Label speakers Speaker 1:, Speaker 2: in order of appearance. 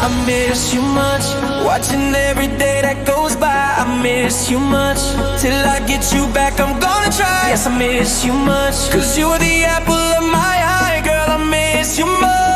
Speaker 1: I miss you much. Watching every day that goes by. I miss you much. Till I get you back, I'm gonna try. Yes, I miss you much. Cause you were the apple of my eye, girl, I miss you much.